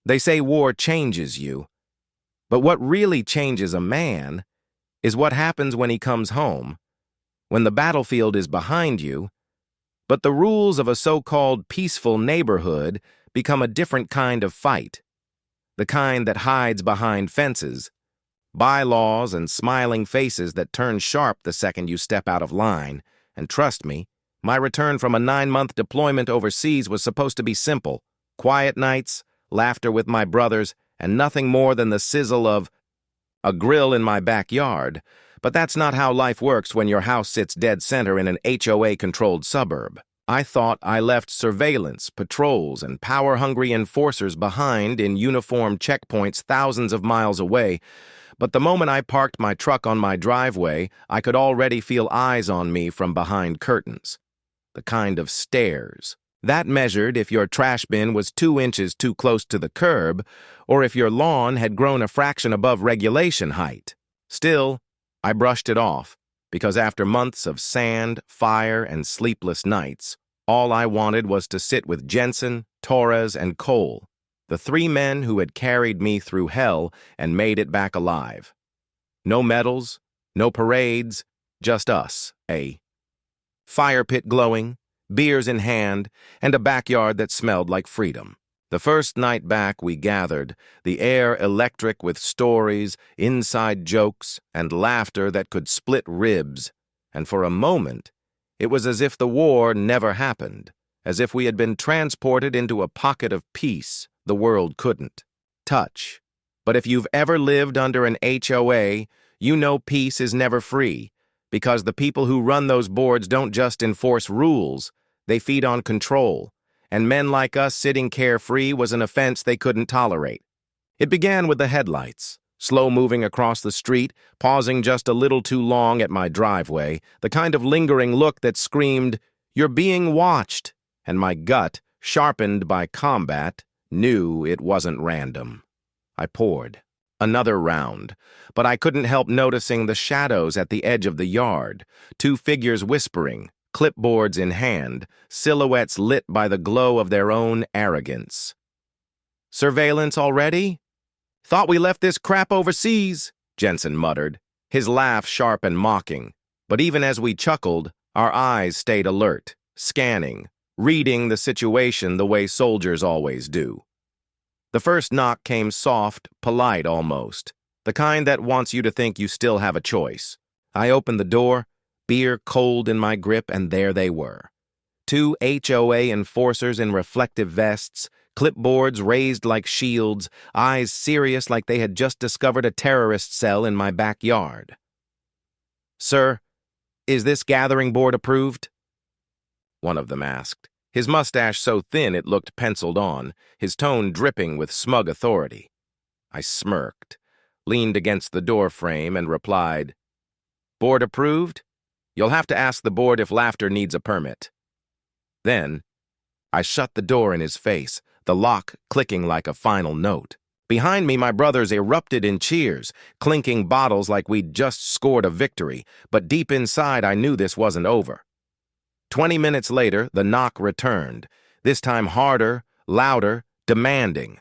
They say war changes you, but what really changes a man is what happens when he comes home, when the battlefield is behind you, but the rules of a so-called peaceful neighborhood become a different kind of fight, the kind that hides behind fences, bylaws, and smiling faces that turn sharp the second you step out of line. And trust me, my return from a 9-month deployment overseas was supposed to be simple: quiet nights, laughter with my brothers, and nothing more than the sizzle of a grill in my backyard. But that's not how life works when your house sits dead center in an HOA-controlled suburb. I thought I left surveillance, patrols, and power-hungry enforcers behind in uniformed checkpoints thousands of miles away, but the moment I parked my truck on my driveway, I could already feel eyes on me from behind curtains. The kind of stares that measured if your trash bin was 2 inches too close to the curb, or if your lawn had grown a fraction above regulation height. Still, I brushed it off, because after months of sand, fire, and sleepless nights, all I wanted was to sit with Jensen, Torres, and Cole, the 3 men who had carried me through hell and made it back alive. No medals, no parades, just us, a fire pit glowing, beers in hand, and a backyard that smelled like freedom. The first night back we gathered, the air electric with stories, inside jokes, and laughter that could split ribs, and for a moment, it was as if the war never happened, as if we had been transported into a pocket of peace the world couldn't touch. But if you've ever lived under an HOA, you know peace is never free, because the people who run those boards don't just enforce rules, they feed on control, and men like us sitting carefree was an offense they couldn't tolerate. It began with the headlights, slow-moving across the street, pausing just a little too long at my driveway, the kind of lingering look that screamed, "You're being watched," and my gut, sharpened by combat, knew it wasn't random. I poured another round, but I couldn't help noticing the shadows at the edge of the yard, 2 figures whispering, clipboards in hand, silhouettes lit by the glow of their own arrogance. "Surveillance already? Thought we left this crap overseas," Jensen muttered, his laugh sharp and mocking. But even as we chuckled, our eyes stayed alert, scanning, reading the situation the way soldiers always do. The first knock came soft, polite almost, the kind that wants you to think you still have a choice. I opened the door, beer cold in my grip, and there they were. 2 HOA enforcers in reflective vests, clipboards raised like shields, eyes serious like they had just discovered a terrorist cell in my backyard. "Sir, is this gathering board approved?" one of them asked, his mustache so thin it looked penciled on, his tone dripping with smug authority. I smirked, leaned against the door frame, and replied, "Board approved? You'll have to ask the board if laughter needs a permit." Then, I shut the door in his face, the lock clicking like a final note. Behind me, my brothers erupted in cheers, clinking bottles like we'd just scored a victory, but deep inside I knew this wasn't over. 20 minutes later, the knock returned, this time harder, louder, demanding.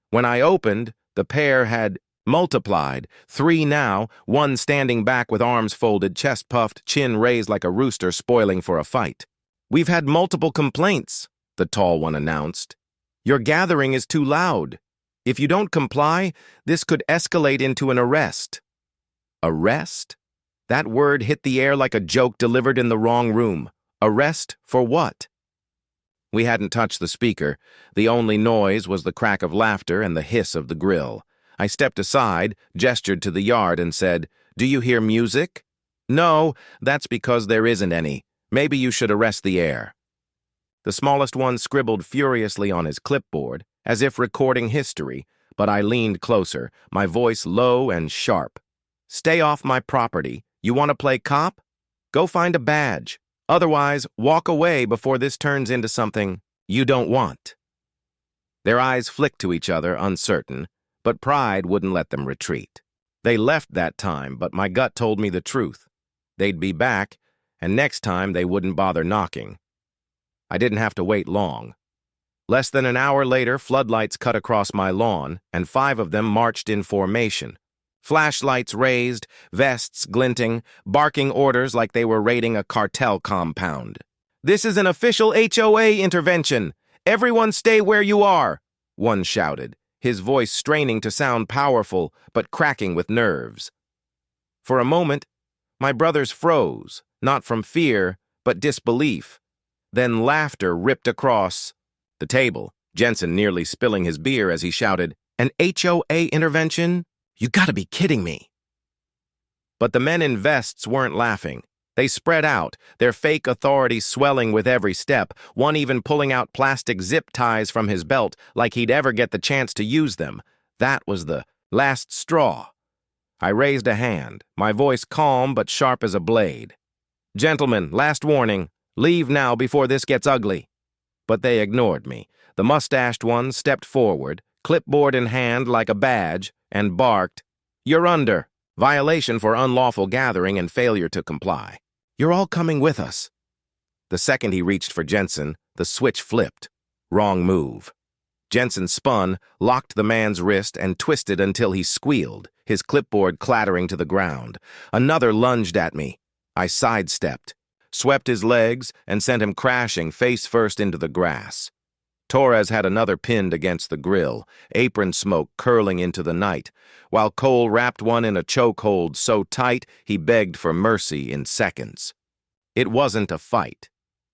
When I opened, the pair had multiplied, 3 now, one standing back with arms folded, chest puffed, chin raised like a rooster spoiling for a fight. "We've had multiple complaints," the tall one announced. "Your gathering is too loud. If you don't comply, this could escalate into an arrest." Arrest? That word hit the air like a joke delivered in the wrong room. Arrest for what? We hadn't touched the speaker. The only noise was the crack of laughter and the hiss of the grill. I stepped aside, gestured to the yard, and said, "Do you hear music?" "No, that's because there isn't any. Maybe you should arrest the air." The smallest one scribbled furiously on his clipboard, as if recording history, but I leaned closer, my voice low and sharp. "Stay off my property. You want to play cop? Go find a badge. Otherwise, walk away before this turns into something you don't want." Their eyes flicked to each other, uncertain, but pride wouldn't let them retreat. They left that time, but my gut told me the truth. They'd be back, and next time they wouldn't bother knocking. I didn't have to wait long. Less than an hour later, floodlights cut across my lawn, and 5 of them marched in formation. Flashlights raised, vests glinting, barking orders like they were raiding a cartel compound. "This is an official HOA intervention. Everyone stay where you are," one shouted, his voice straining to sound powerful but cracking with nerves. For a moment, my brothers froze, not from fear, but disbelief. Then laughter ripped across the table, Jensen nearly spilling his beer as he shouted, "An HOA intervention? You gotta be kidding me." But the men in vests weren't laughing. They spread out, their fake authority swelling with every step, one even pulling out plastic zip ties from his belt like he'd ever get the chance to use them. That was the last straw. I raised a hand, my voice calm but sharp as a blade. "Gentlemen, last warning. Leave now before this gets ugly." But they ignored me. The mustached one stepped forward, clipboard in hand like a badge, and barked, "You're under. Violation for unlawful gathering and failure to comply. You're all coming with us." The second he reached for Jensen, the switch flipped. Wrong move. Jensen spun, locked the man's wrist, and twisted until he squealed, his clipboard clattering to the ground. Another lunged at me. I sidestepped, swept his legs, and sent him crashing face first into the grass. Torres had another pinned against the grill, apron smoke curling into the night, while Cole wrapped one in a chokehold so tight he begged for mercy in seconds. It wasn't a fight.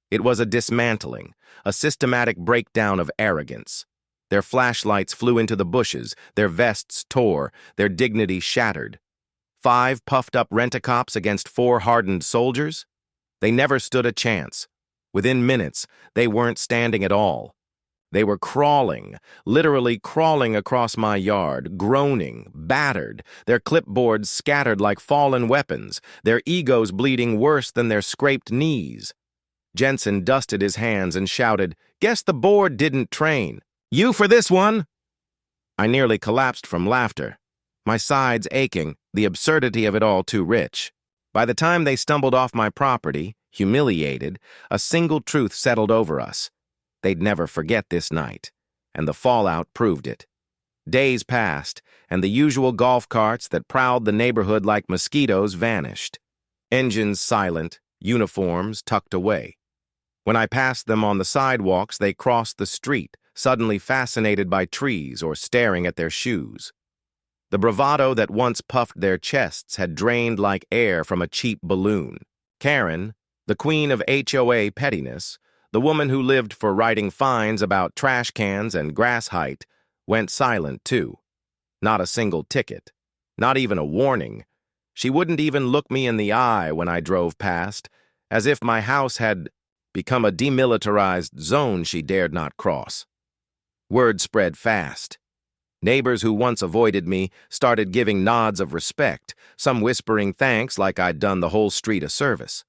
It was a dismantling, a systematic breakdown of arrogance. Their flashlights flew into the bushes, their vests tore, their dignity shattered. 5 puffed-up rent-a-cops against 4 hardened soldiers? They never stood a chance. Within minutes, they weren't standing at all. They were crawling, literally crawling across my yard, groaning, battered, their clipboards scattered like fallen weapons, their egos bleeding worse than their scraped knees. Jensen dusted his hands and shouted, "Guess the board didn't train. You for this one?" I nearly collapsed from laughter, my sides aching, the absurdity of it all too rich. By the time they stumbled off my property, humiliated, a single truth settled over us. They'd never forget this night, and the fallout proved it. Days passed, and the usual golf carts that prowled the neighborhood like mosquitoes vanished. Engines silent, uniforms tucked away. When I passed them on the sidewalks, they crossed the street, suddenly fascinated by trees or staring at their shoes. The bravado that once puffed their chests had drained like air from a cheap balloon. Karen, the queen of HOA pettiness, the woman who lived for writing fines about trash cans and grass height, went silent too. Not a single ticket. Not even a warning. She wouldn't even look me in the eye when I drove past, as if my house had become a demilitarized zone she dared not cross. Word spread fast. Neighbors who once avoided me started giving nods of respect, some whispering thanks like I'd done the whole street a service.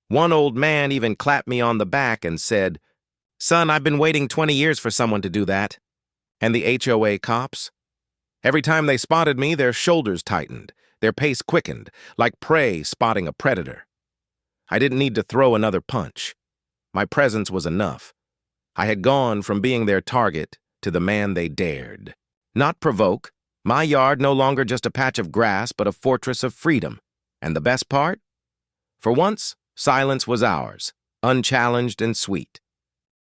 One old man even clapped me on the back and said, "Son, I've been waiting 20 years for someone to do that." And the HOA cops? Every time they spotted me, their shoulders tightened, their pace quickened, like prey spotting a predator. I didn't need to throw another punch. My presence was enough. I had gone from being their target to the man they dared. Not provoke, my yard no longer just a patch of grass, but a fortress of freedom. And the best part? For once, silence was ours, unchallenged and sweet.